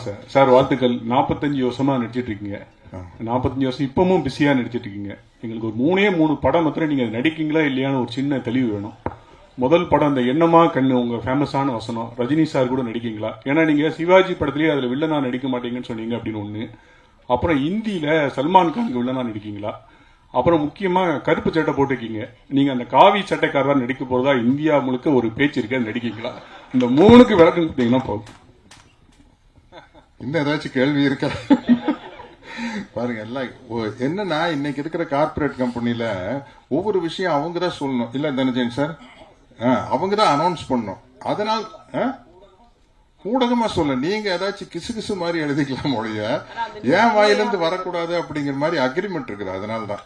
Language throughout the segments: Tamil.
சார். சார் வாழ்த்துக்கள். 45 வருஷமா நடிச்சிட்டு இருக்கீங்க. 45 வருஷம் இப்பவும் பிஸியா நடிச்சிட்டு இருக்கீங்க. எங்களுக்கு ஒரு 3 படம் மாத்திரம் நீங்க நடிக்கீங்களா இல்லையான்னு ஒரு சின்ன தெளிவு வேணும். முதல் படம் இந்த எண்ணமா கண்ணு, உங்க ஃபேமஸான வசனம். ரஜினி சார் கூட நடிக்கீங்களா? ஏன்னா நீங்க சிவாஜி படத்திலேயே அதுல வில்லனா நடிக்க மாட்டீங்கன்னு சொன்னீங்க அப்படின்னு ஒண்ணு. அப்புறம் இந்தியில சல்மான் கானுக்கு வில்லனா நடிக்கீங்களா? அப்புறம் முக்கியமா கருப்பு சட்டை போட்டிருக்கீங்க. நீங்க அந்த காவி சட்டைக்காரரா நடிக்க போறதா இந்தியா முழுக்க ஒரு பேச்சு இருக்க, நடிக்கீங்களா? இந்த 3க்கு விளக்கம் கொடுத்தீங்கன்னா போதும். இன்னும் ஏதாச்சும் கேள்வி இருக்கா? பாருங்க, எல்லாம் என்னன்னா இன்னைக்கு இருக்கிற கார்பரேட் கம்பெனில ஒவ்வொரு விஷயம் அவங்க தான் சொல்லணும். இல்ல தனஜயன் சார், அவங்க தான் அனௌன்ஸ் பண்ணணும். அதனால ஊடகமா சொல்ல, நீங்க ஏதாச்சும் கிசு கிசு மாதிரி எழுதிக்கலாம் ஒழிய ஏன் வாயிலிருந்து வரக்கூடாது அப்படிங்கிற மாதிரி அக்ரிமெண்ட் இருக்குது. அதனாலதான்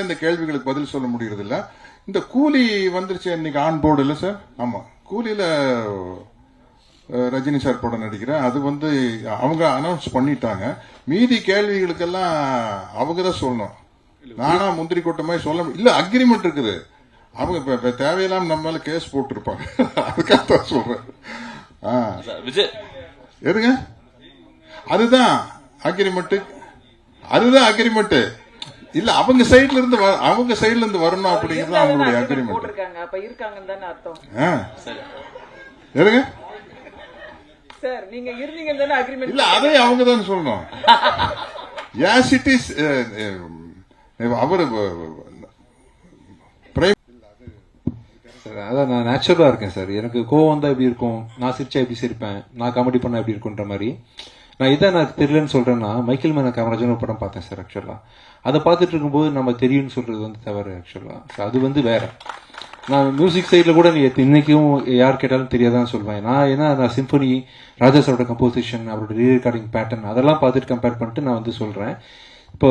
இந்த கேள்விகளுக்கு பதில் சொல்ல முடியறது இல்ல. இந்த கூலி வந்துருச்சு இன்னைக்கு ஆன் போர்டு இல்ல சார்? ஆமா, கூலியில ரஜினி சார் படம் நடிக்கிறேன். அது அவங்க அனௌன்ஸ் பண்ணிட்டாங்க. மீதி கேள்விகளுக்கெல்லாம் அவங்க தான் சொல்லணும். நானா முந்திரி கொட்ட மாதிரி சொல்ல இல்ல, அக்ரிமெண்ட் இருக்குது. அவங்க தேவையில்லாம நம்ம மேல கேஸ் போட்டிருப்பாங்க. அதுக்காக சொல்றேன். எதுங்க அதுதான் அக்ரிமெண்ட், இல்ல அவங்க சைடுல இருந்து வரணும் அப்படிங்கிறது அவங்களுடைய அக்ரிமெண்ட். எதுங்க இல்ல, அதே அவங்க தான் சொல்லணும். அவரு அதான் நான் நேச்சுரலா இருக்கேன் சார். எனக்கு கோவம் வந்தா எப்படி இருக்கும், நான் சிரிச்சா எப்படி சிரிப்பேன், நான் காமெடி பண்ணா எப்படி இருக்குன்ற மாதிரி. நான் இதான் எனக்கு தெரியலன்னு சொல்றேன்னா, மைக்கேல் மேன காமராஜன் படம் பார்த்தேன் சார். ஆக்சுவலா அதை பார்த்துட்டு இருக்கும்போது நம்ம தெரியும்னு சொல்றது தவறு. ஆக்சுவலா அது வேற. நான் மியூசிக் சைட்ல கூட இன்னைக்கும் யார் கேட்டாலும் தெரியாதான் சொல்லுவேன். நான் சிம்பனி, ராஜா சாரோட கம்போசிஷன், அவரோட ரீ ரெக்கார்டிங் பேட்டர்ன் அதெல்லாம் பார்த்துட்டு கம்பேர் பண்ணிட்டு நான் சொல்றேன். இப்போ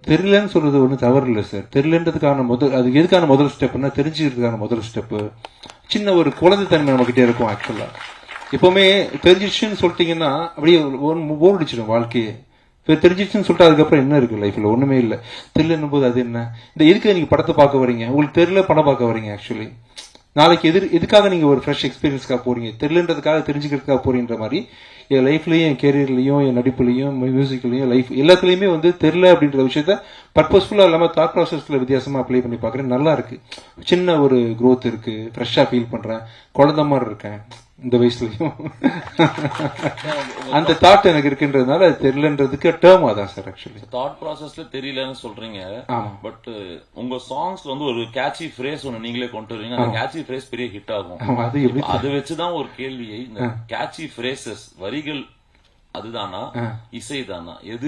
தெரியலன்னு சொல்றது ஒன்றும் தவறு இல்லை சார். தெரியலன்றதுக்கான அது எதுக்கான முதல் ஸ்டெப்னா தெரிஞ்சுக்கிறதுக்கான முதல் ஸ்டெப்பு சின்ன ஒரு குழந்தை தன்மை நம்ம கிட்டே இருக்கும். ஆக்சுவலா எப்பவுமே தெரிஞ்சிச்சுன்னு சொல்லிட்டீங்கன்னா அப்படியே போர் அடிச்சிடும் வாழ்க்கையே. இப்போ தெரிஞ்சிச்சுன்னு சொல்லிட்டு அதுக்கப்புறம் என்ன இருக்கு லைஃப்ல? ஒண்ணுமே இல்லை. தெரியலன்னும் போது அது என்ன, இந்த எதுக்கு நீங்க படத்தை பார்க்க வரீங்க? உங்களுக்கு தெரியல படம் பார்க்க வரீங்க. ஆக்சுவலி நாளைக்கு எதுக்காக நீங்க ஒரு ஃப்ரெஷ் எக்ஸ்பீரியன்ஸ்க்காக போறீங்க? தெரியலன்றதுக்காக தெரிஞ்சுக்கிறதுக்காக போறீன்ற மாதிரி என் லைஃப்லயும், என் கேரியர்லயும், என் நடிப்புலையும், மியூசிக்லயும், லைஃப் எல்லாத்துலயுமே தெரியல அப்படின்ற விஷயத்த பர்பஸ்ஃபுல்லா இல்லாம தாட் ப்ராசஸ்ல வித்தியாசமா அப்ளை பண்ணி பாக்குறேன். நல்லா இருக்கு. சின்ன ஒரு growth இருக்கு. ஃப்ரெஷ்ஷா ஃபீல் பண்றேன். குழந்தை மாதிரி இருக்கேன் இந்த வயசுலயும். அந்த தாட் எனக்கு இருக்குன்றதுனால அது தெரியலன்றதுக்கு டேர்ம் அதான் சார். ஆக்சுவலி தாட் ப்ராசஸ்ல தெரியலன்னு சொல்றீங்க. பட் உங்க சாங்ஸ்ல ஒரு கேட்சி ஃப்ரேஸ் ஒன்னு நீங்களே கொண்டு வரீங்க. அந்த கேட்சி ஃப்ரேஸ் பெரிய ஹிட் ஆகும். அது வச்சுதான் ஒரு கேள்வியை, இந்த கேட்சி ஃப்ரேசஸ் வரிகள் அதுதானா இசைதானா எது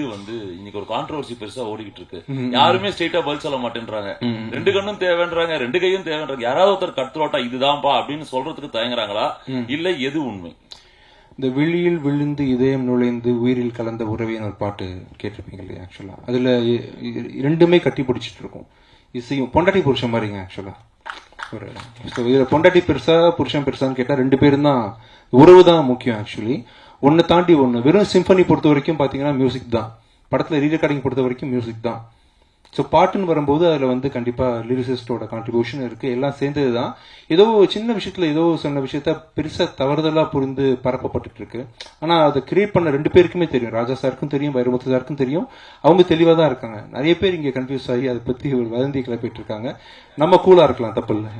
இன்னைக்கு ஒரு கான்ட்ரோவர்சி பெருசா ஓடிக்கிட்டு இருக்கு. யாருமே ஸ்ட்ரெயிட்டா பதில் சொல்ல மாட்டேன்றாங்க. 2 கண்ணும் தேவைன்றாங்க, 2 கையும் தேவைன்றாங்க. யாராவது ஒருத்தர் கட்டுரோட்டா இதுதான்ப்பா அப்படின்னு சொல்றதுக்கு தயங்குறாங்களா, இல்ல எது உண்மை? இந்த விழியில் விழுந்து இதயம் நுழைந்து உயிரில் கலந்த உறவின்னு ஒரு பாட்டு கேட்டிருப்பீங்க இல்லையா? ஆக்சுவலா அதுல 2மே கட்டி பிடிச்சிட்டு இருக்கும். இசையும் பொண்டாட்டி புருஷன் மாதிரிங்க. ஆக்சுவலா இதுல பொண்டாட்டி பெருசா புருஷன் பெருசான்னு கேட்டா 2 பேரும் தான், உறவு தான் முக்கியம். ஆக்சுவலி ஒன்னு தாண்டி ஒன்னு. வெறும் சிம்பனி பொறுத்த வரைக்கும் பாத்தீங்கன்னா மியூசிக் தான். படத்துல ரீ ரெக்கார்டிங் பொறுத்த வரைக்கும் மியூசிக் தான். ஸோ பாட்டுன்னு வரும்போது அதுல கண்டிப்பா லிரிசிஸ்டோட கான்ட்ரிபியூஷன் இருக்கு. எல்லாம் சேர்ந்ததுதான். ஏதோ சின்ன விஷயத்துல ஏதோ சொன்ன விஷயத்த பெருசா தவறுதலா புரிந்து பரப்பப்பட்டு இருக்கு. ஆனா அதை கிரியேட் பண்ண 2 பேருக்குமே தெரியும். ராஜா சாருக்கும் தெரியும், வைரமுத்து சாருக்கும் தெரியும். அவங்க தெளிவா தான் இருக்காங்க. நிறைய பேர் இங்க கன்ஃபியூஸ் ஆகி அதை பத்தி ஒரு வதந்தி கிளப்பிட்டு இருக்காங்க. நம்ம கூலா இருக்கலாம், தப்பு இல்லை.